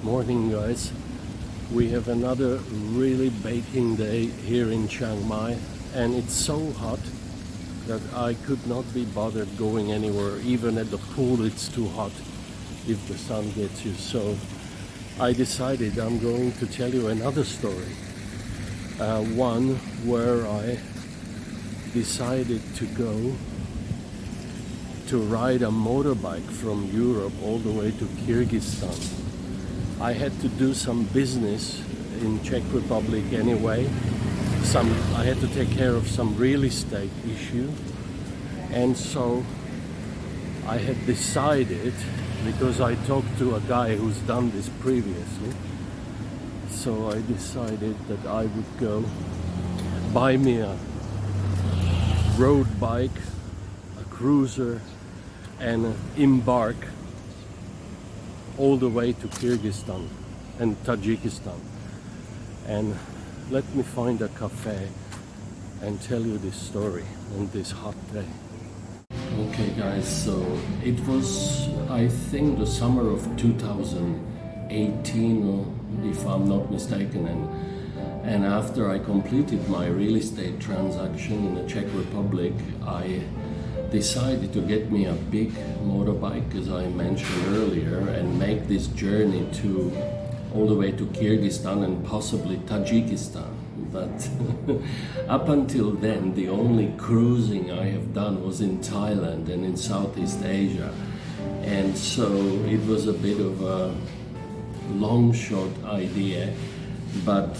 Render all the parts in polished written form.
Morning, guys. We have another really baking day here in Chiang Mai, and it's so hot that I could not be bothered going anywhere. Even at the pool, it's too hot if the sun gets you. So I decided I'm going to tell you another story. One where I decided to go to ride a motorbike from Europe all the way to Kyrgyzstan. I had to do some business in Czech Republic anyway. I had to take care of some real estate issue, and so I had decided, because I talked to a guy who's done this previously, so I decided that I would go buy me a road bike, a cruiser, and embark all the way to Kyrgyzstan and Tajikistan. And let me find a cafe and tell you this story on this hot day. Okay guys, so it was, I think, the summer of 2018, if I'm not mistaken, and after I completed my real estate transaction in the Czech Republic, I decided to get me a big motorbike, as I mentioned earlier, and make this journey all the way to Kyrgyzstan and possibly Tajikistan. But up until then, the only cruising I have done was in Thailand and in Southeast Asia, and so it was a bit of a long shot idea, but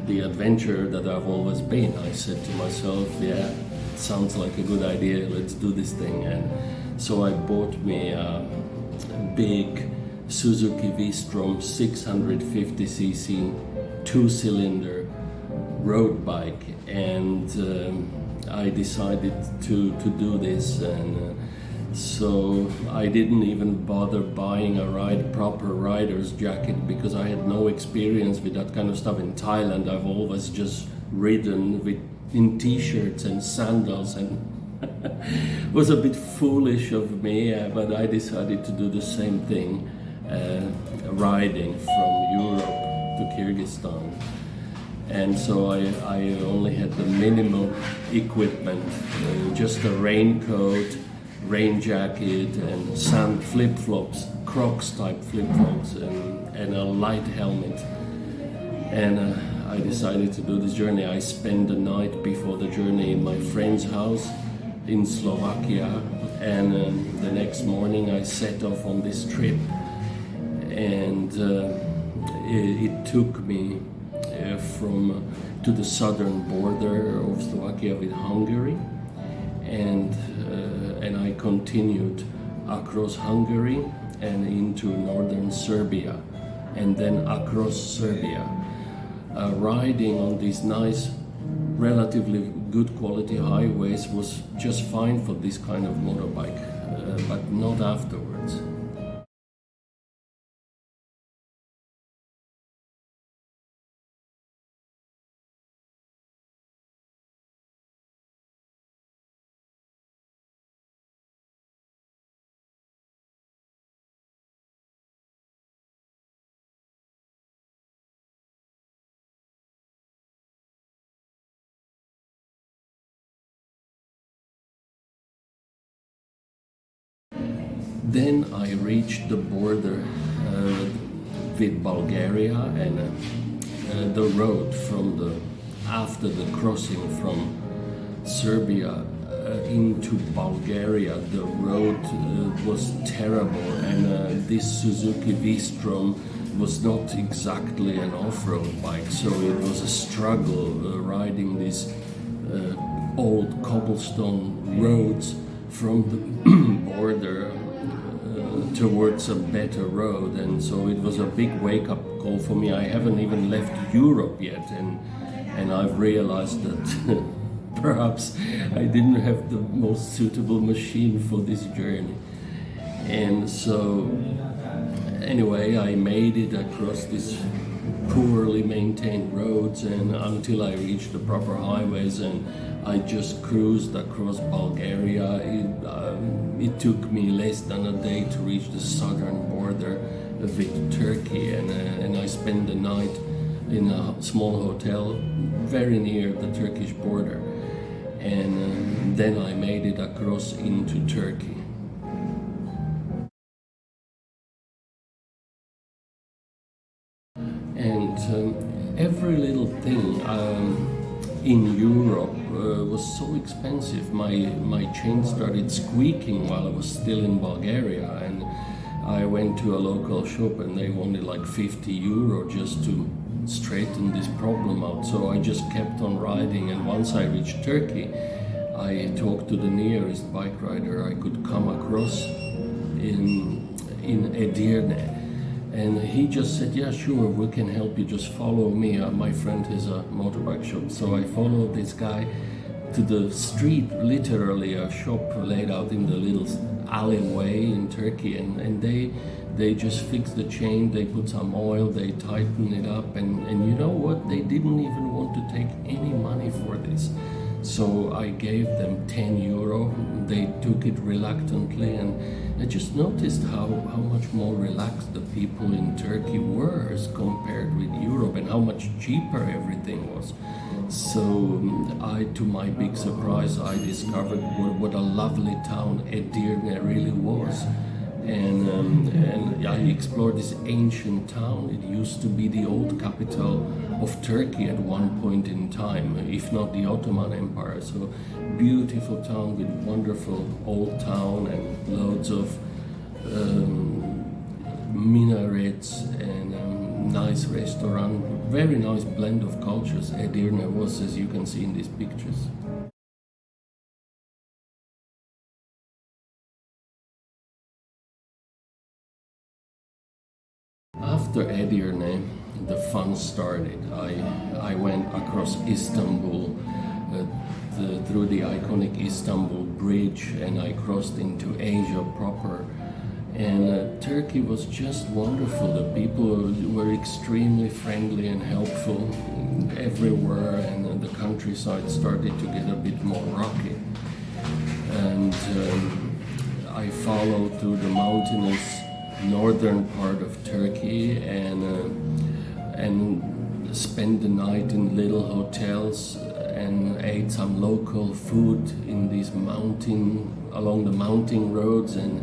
the adventure that I've always been, I said to myself, yeah, sounds like a good idea, let's do this thing. And so I bought me a big Suzuki V-Strom 650cc 2-cylinder road bike, and I decided to do this. And so I didn't even bother buying a proper rider's jacket, because I had no experience with that kind of stuff. In Thailand, I've always just ridden in t-shirts and sandals, and it was a bit foolish of me, but I decided to do the same thing, riding from Europe to Kyrgyzstan. And so I only had the minimum equipment, just a raincoat, rain jacket, and sand flip-flops, Crocs type flip-flops, and a light helmet. And I decided to do this journey. I spent the night before the journey in my friend's house in Slovakia, and the next morning I set off on this trip. And it took me to the southern border of Slovakia with Hungary, and I continued across Hungary and into northern Serbia, and then across Serbia. Riding on these nice, relatively good quality highways was just fine for this kind of motorbike, but not afterwards. Then I reached the border with Bulgaria, and the road after the crossing from Serbia into Bulgaria, the road was terrible, and this Suzuki V-Strom was not exactly an off-road bike, so it was a struggle riding these old cobblestone roads from the border towards a better road. And so it was a big wake-up call for me. I haven't even left Europe yet, and I've realized that perhaps I didn't have the most suitable machine for this journey. And so anyway, I made it across these poorly maintained roads and until I reached the proper highways, and I just cruised across Bulgaria. It took me less than a day to reach the southern border, with Turkey, and I spent the night in a small hotel very near the Turkish border, and then I made it across into Turkey. And every little thing in Europe was so expensive. My chain started squeaking while I was still in Bulgaria, and I went to a local shop and they wanted like 50 euro just to straighten this problem out. So I just kept on riding, and once I reached Turkey, I talked to the nearest bike rider I could come across in Edirne. And he just said, yeah, sure, we can help you, just follow me. My friend has a motorbike shop. So I followed this guy to the street, literally a shop laid out in the little alleyway in Turkey. And they just fixed the chain, they put some oil, they tightened it up. And you know what? They didn't even want to take any money for this. So I gave them 10 euro. They took it reluctantly, and I just noticed how much more relaxed the people in Turkey were as compared with Europe, and how much cheaper everything was. So to my big surprise, I discovered what a lovely town Edirne really was. And I explored this ancient town. It used to be the old capital of Turkey at one point in time, if not the Ottoman Empire. So beautiful town with wonderful old town and loads of minarets and nice restaurant. Very nice blend of cultures Edirne was, as you can see in these pictures. After Edirne, the fun started. I went across Istanbul, through the iconic Istanbul Bridge, and I crossed into Asia proper. And Turkey was just wonderful. The people were extremely friendly and helpful everywhere, and the countryside started to get a bit more rocky. And I followed through the mountainous northern part of Turkey and spent the night in little hotels and ate some local food in these along the mountain roads, and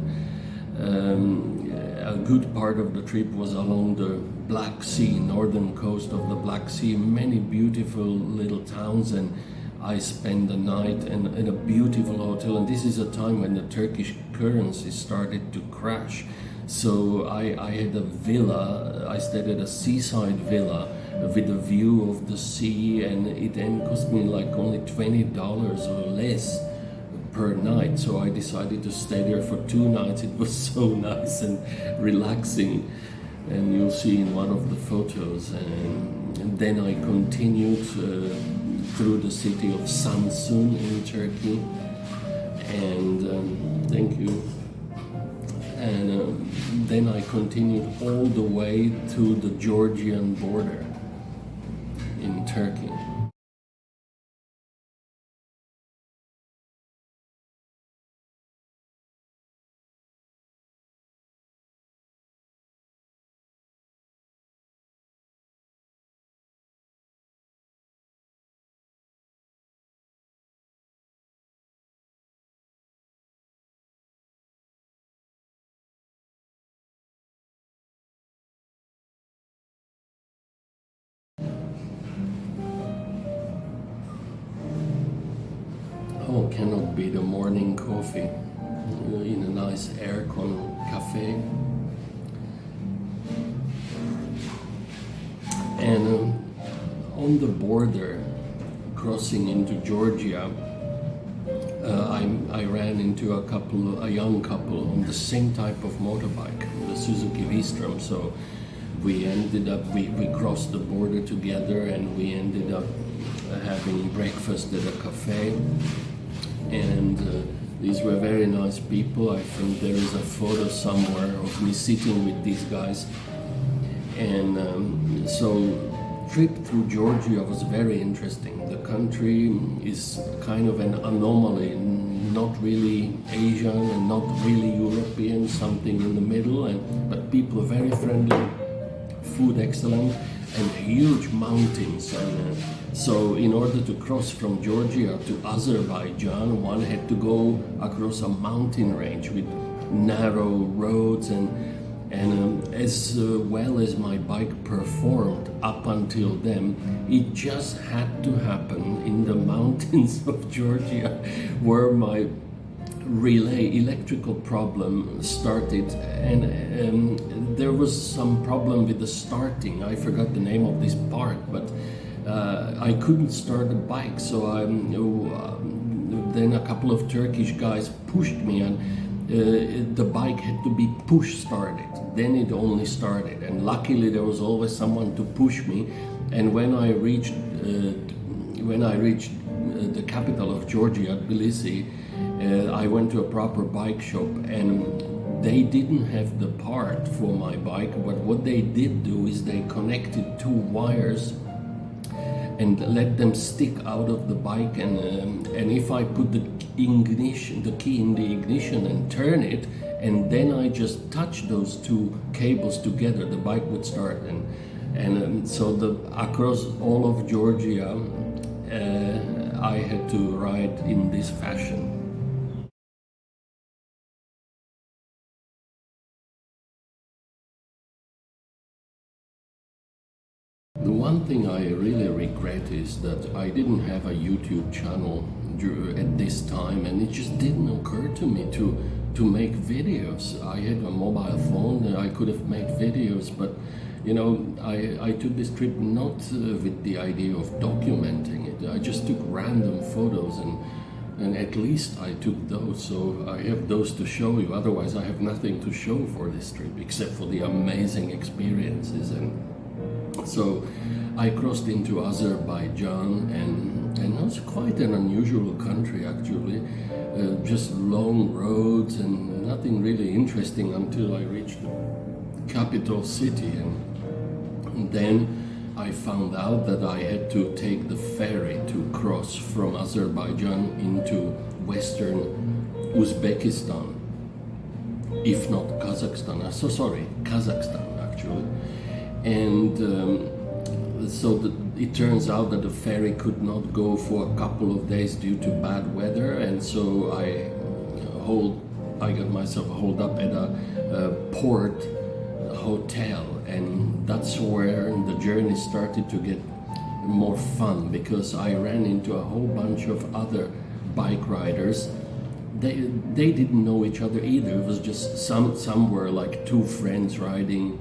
a good part of the trip was along the Black Sea, northern coast of the Black Sea, many beautiful little towns, and I spent the night in a beautiful hotel. And this is a time when the Turkish currency started to crash. So I had a villa, I stayed at a seaside villa with a view of the sea, and it then cost me like only $20 or less per night. So I decided to stay there for 2 nights. It was so nice and relaxing, and you'll see in one of the photos. And then I continued through the city of Samsun in Turkey, and thank you. And then I continued all the way to the Georgian border in Turkey. Oh, cannot be the morning coffee in a nice aircon cafe. And on the border, crossing into Georgia, I ran into a young couple on the same type of motorbike, the Suzuki V-Strom. So we crossed the border together, and we ended up having breakfast at a cafe. And these were very nice people. I think there is a photo somewhere of me sitting with these guys. And so trip through Georgia was very interesting. The country is kind of an anomaly, not really Asian and not really European, something in the middle, but people are very friendly, food excellent, and huge mountains. And so in order to cross from Georgia to Azerbaijan, one had to go across a mountain range with narrow roads, and as well as my bike performed up until then, it just had to happen in the mountains of Georgia, where my relay electrical problem started, and there was some problem with the starting. I forgot the name of this part, but I couldn't start the bike, so then a couple of Turkish guys pushed me, and the bike had to be push started. Then it only started, and luckily there was always someone to push me. And when I reached the capital of Georgia, Tbilisi, I went to a proper bike shop, and they didn't have the part for my bike, but what they did do is they connected two wires and let them stick out of the bike, and if I put the key in the ignition and turn it, and then I just touch those two cables together, the bike would start. So across all of Georgia, I had to ride in this fashion. The one thing I really regret is that I didn't have a YouTube channel at this time, and it just didn't occur to me to make videos. I had a mobile phone and I could have made videos, but you know, I took this trip not with the idea of documenting it. I just took random photos, and at least I took those, so I have those to show you. Otherwise I have nothing to show for this trip except for the amazing experiences. And so I crossed into Azerbaijan, and it was quite an unusual country actually. Just long roads and nothing really interesting until I reached the capital city, and then I found out that I had to take the ferry to cross from Azerbaijan into western Uzbekistan, if not Kazakhstan. Kazakhstan actually. And so it turns out that the ferry could not go for a couple of days due to bad weather, and so I got myself holed up at a port hotel, and that's where the journey started to get more fun, because I ran into a whole bunch of other bike riders. They didn't know each other either. It was just some were like two friends riding,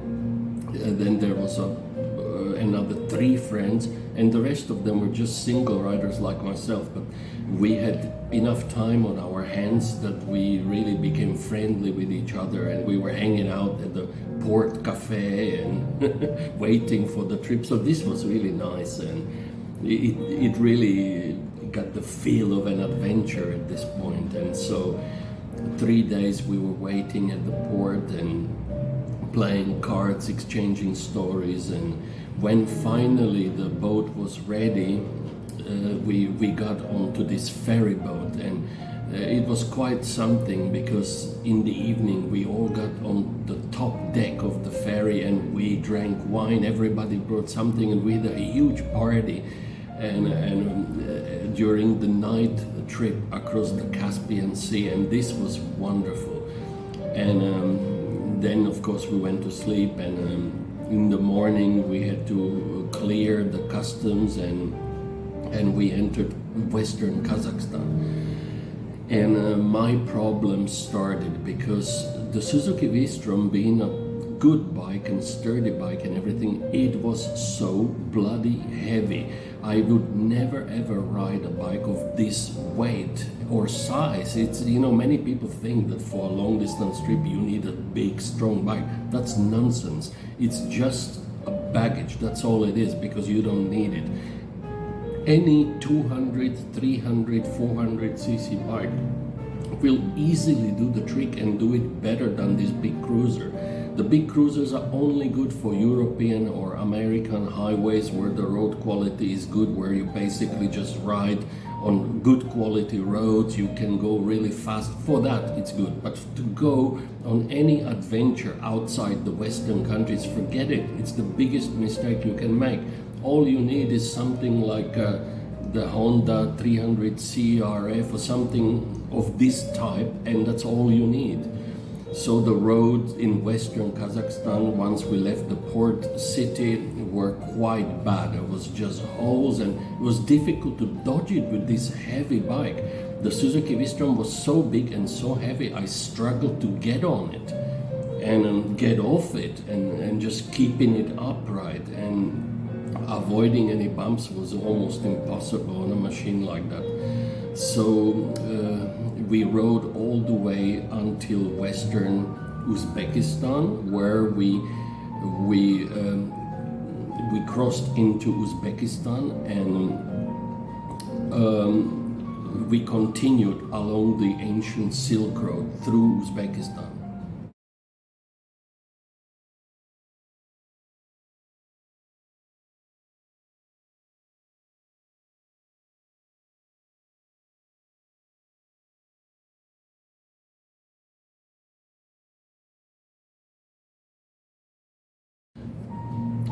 and then there was another three friends, and the rest of them were just single riders like myself. But we had enough time on our hands that we really became friendly with each other, and we were hanging out at the port cafe and waiting for the trip. So this was really nice, and it really got the feel of an adventure at this point. And so 3 days we were waiting at the port and playing cards, exchanging stories, and when finally the boat was ready, we got onto this ferry boat, and it was quite something, because in the evening we all got on the top deck of the ferry and we drank wine. Everybody brought something, and we had a huge party, and during the night trip across the Caspian Sea, and this was wonderful. And then of course we went to sleep, and in the morning we had to clear the customs, and we entered western Kazakhstan. And my problem started because the Suzuki V-Strom, being a good bike and sturdy bike and everything, it was so bloody heavy. I would never ever ride a bike of this weight or size. It's, you know, many people think that for a long distance trip you need a big strong bike. That's nonsense. It's just a baggage, that's all it is, because you don't need it. Any 200, 300, 400 cc bike will easily do the trick and do it better than this big cruiser. The big cruisers are only good for European or American highways where the road quality is good, where you basically just ride on good quality roads. You can go really fast. For that, it's good. But to go on any adventure outside the Western countries, forget it. It's the biggest mistake you can make. All you need is something like the Honda 300 CRF or something of this type, and that's all you need. So the roads in Western Kazakhstan, once we left the port city, were quite bad. There was just holes, and it was difficult to dodge it with this heavy bike. The Suzuki V-Strom was so big and so heavy, I struggled to get on it and get off it, and just keeping it upright, and avoiding any bumps was almost impossible on a machine like that. So we rode all the way until Western Uzbekistan, where we crossed into Uzbekistan, and we continued along the ancient Silk Road through Uzbekistan.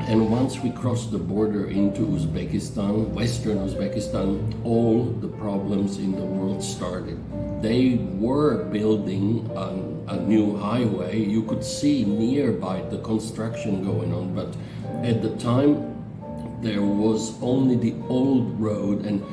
And once we crossed the border into Uzbekistan, Western Uzbekistan, all the problems in the world started. They were building a new highway. You could see nearby the construction going on, but at the time there was only the old road, and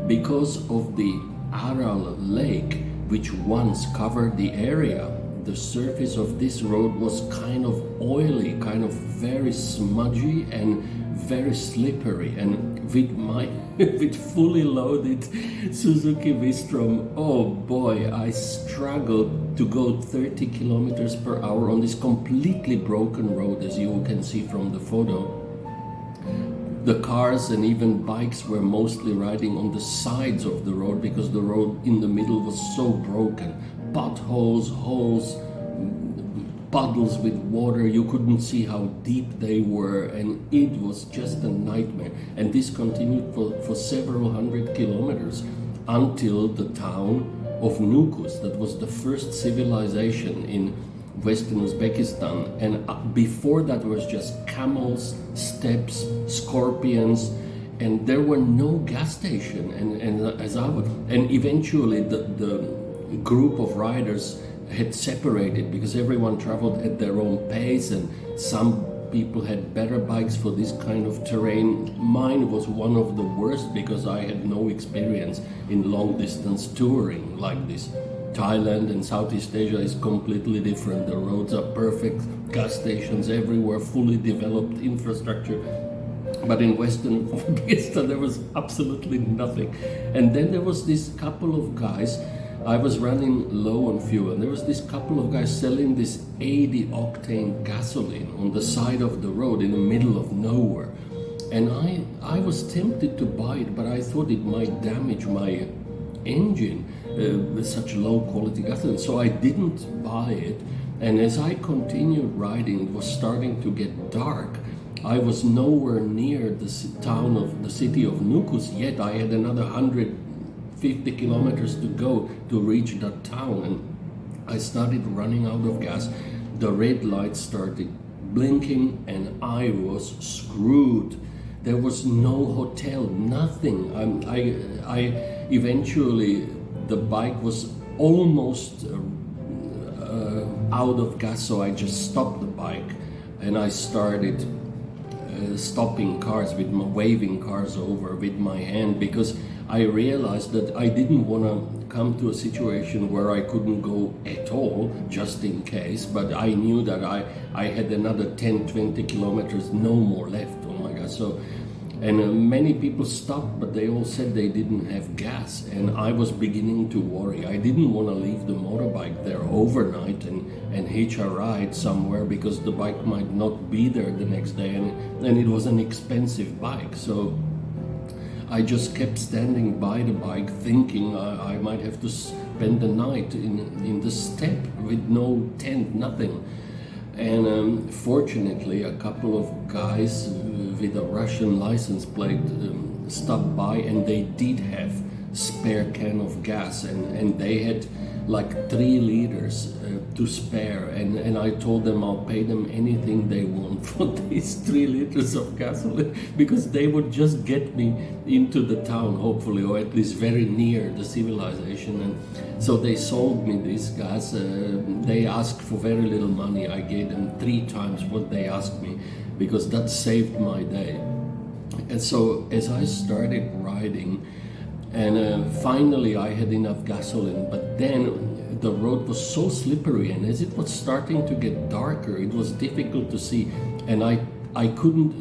because of the Aral Lake, which once covered the area, the surface of this road was kind of oily, kind of very smudgy and very slippery. And with my with fully loaded Suzuki V-Strom, oh boy, I struggled to go 30 kilometers per hour on this completely broken road, as you can see from the photo. The cars and even bikes were mostly riding on the sides of the road because the road in the middle was so broken. Potholes, holes, puddles with water. You couldn't see how deep they were, and it was just a nightmare. And this continued for several hundred kilometers until the town of Nukus. That was the first civilization in Western Uzbekistan, and before that was just camels, steppes, scorpions, and there were no gas station. And eventually the group of riders had separated because everyone traveled at their own pace, and some people had better bikes for this kind of terrain. Mine was one of the worst because I had no experience in long distance touring like this. Thailand and Southeast Asia is completely different. The roads are perfect, gas stations everywhere, fully developed infrastructure. But in Western Uzbekistan there was absolutely nothing. And then there was this couple of guys. I was running low on fuel, and there was this couple of guys selling this 80 octane gasoline on the side of the road in the middle of nowhere. And I was tempted to buy it, but I thought it might damage my engine with such low quality gasoline, so I didn't buy it. And as I continued riding, it was starting to get dark. I was nowhere near the city of Nukus yet. I had another 150 kilometers to go to reach that town, and I started running out of gas. The red lights started blinking, and I was screwed. There was no hotel, nothing. I eventually, the bike was almost out of gas, so I just stopped the bike, and I started stopping cars, waving cars over with my hand, because I realized that I didn't want to come to a situation where I couldn't go at all, just in case, but I knew that I had another 10-20 kilometers, no more left. Oh my God. So, and many people stopped, but they all said they didn't have gas, and I was beginning to worry. I didn't want to leave the motorbike there overnight and hitch a ride somewhere, because the bike might not be there the next day, and it was an expensive bike. So I just kept standing by the bike, thinking I might have to spend the night in the steppe with no tent, nothing. And fortunately, a couple of guys with a Russian license plate stopped by, and they did have spare can of gas, and they had like 3 liters to spare, and I told them I'll pay them anything they want for these 3 liters of gasoline, because they would just get me into the town, hopefully, or at least very near the civilization. And so they sold me this gas. They asked for very little money. I gave them 3 times what they asked me, because that saved my day. And so as I started riding, and finally I had enough gasoline, but then the road was so slippery, and as it was starting to get darker, it was difficult to see, and I couldn't,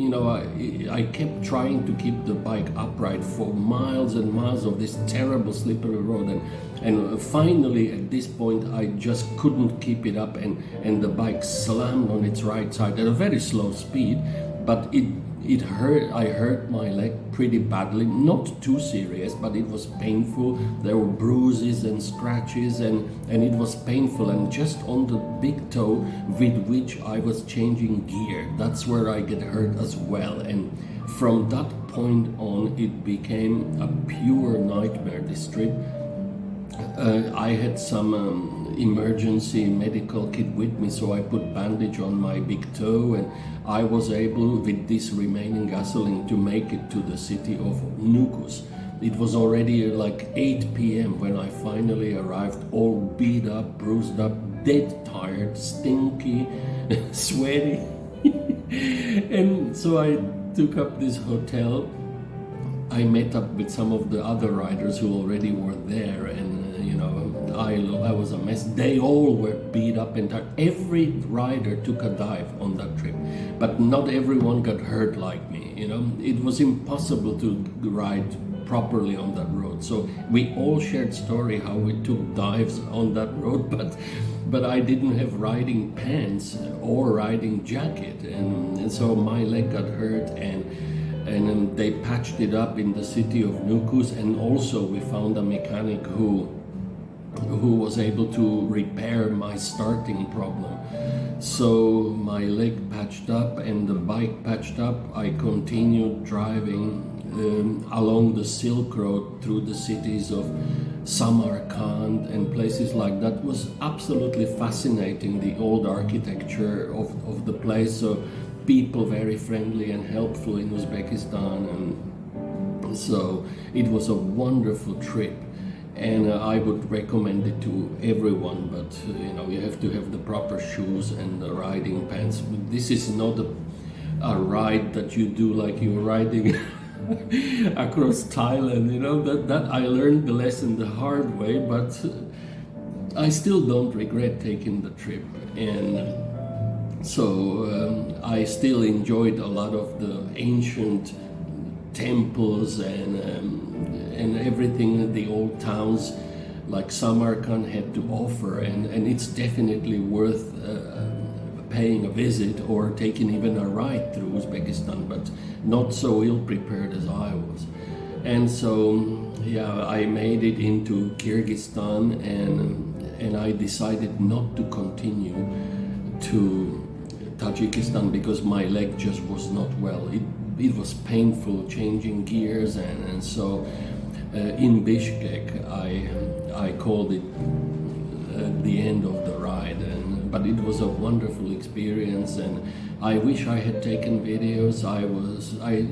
I kept trying to keep the bike upright for miles and miles of this terrible slippery road, and finally at this point I just couldn't keep it up, and the bike slammed on its right side at a very slow speed, but it hurt. I hurt my leg pretty badly, not too serious, but it was painful. There were bruises and scratches, and it was painful. And just on the big toe with which I was changing gear, that's where I get hurt as well. And from that point on, it became a pure nightmare, this trip. I had some emergency medical kit with me, so I put bandage on my big toe, and I was able, with this remaining gasoline, to make it to the city of Nukus. It was already like 8 p.m. when I finally arrived, all beat up, bruised up, dead tired, stinky, sweaty. And so I took up this hotel. I met up with some of the other riders who already were there, and I was a mess. They all were beat up and tired. Every rider took a dive on that trip, but not everyone got hurt like me. It was impossible to ride properly on that road. So we all shared story how we took dives on that road, but I didn't have riding pants or riding jacket, and so my leg got hurt, and they patched it up in the city of Nukus, and also we found a mechanic who was able to repair my starting problem. So my leg patched up and the bike patched up. I continued driving along the Silk Road through the cities of Samarkand and places like that. It was absolutely fascinating, the old architecture of the place. So people very friendly and helpful in Uzbekistan, and so it was a wonderful trip, and I would recommend it to everyone, but you have to have the proper shoes and the riding pants. This is not a ride that you do like you're riding across Thailand, that I learned the lesson the hard way, but I still don't regret taking the trip. And so I still enjoyed a lot of the ancient temples and everything the old towns like Samarkand had to offer, and it's definitely worth paying a visit or taking even a ride through Uzbekistan, but not so ill prepared as I was. And so I made it into Kyrgyzstan, and I decided not to continue to Tajikistan because my leg just was not well. It was painful changing gears, and so in Bishkek I called it the end of the ride, but it was a wonderful experience, and I wish I had taken videos.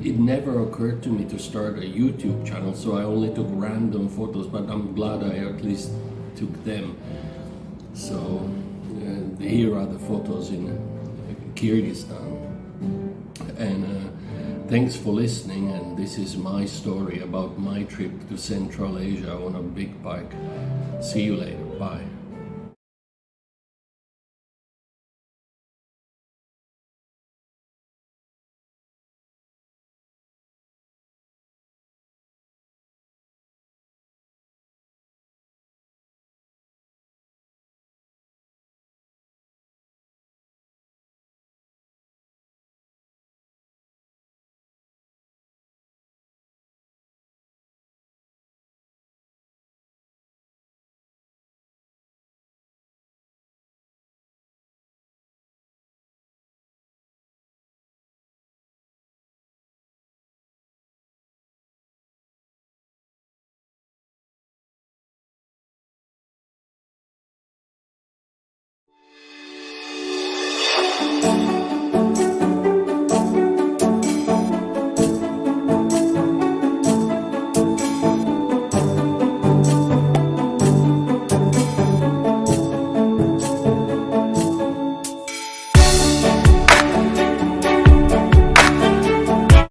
It never occurred to me to start a YouTube channel, so I only took random photos, but I'm glad I at least took them. So here are the photos in Kyrgyzstan, and thanks for listening, and this is my story about my trip to Central Asia on a big bike. See you later, bye.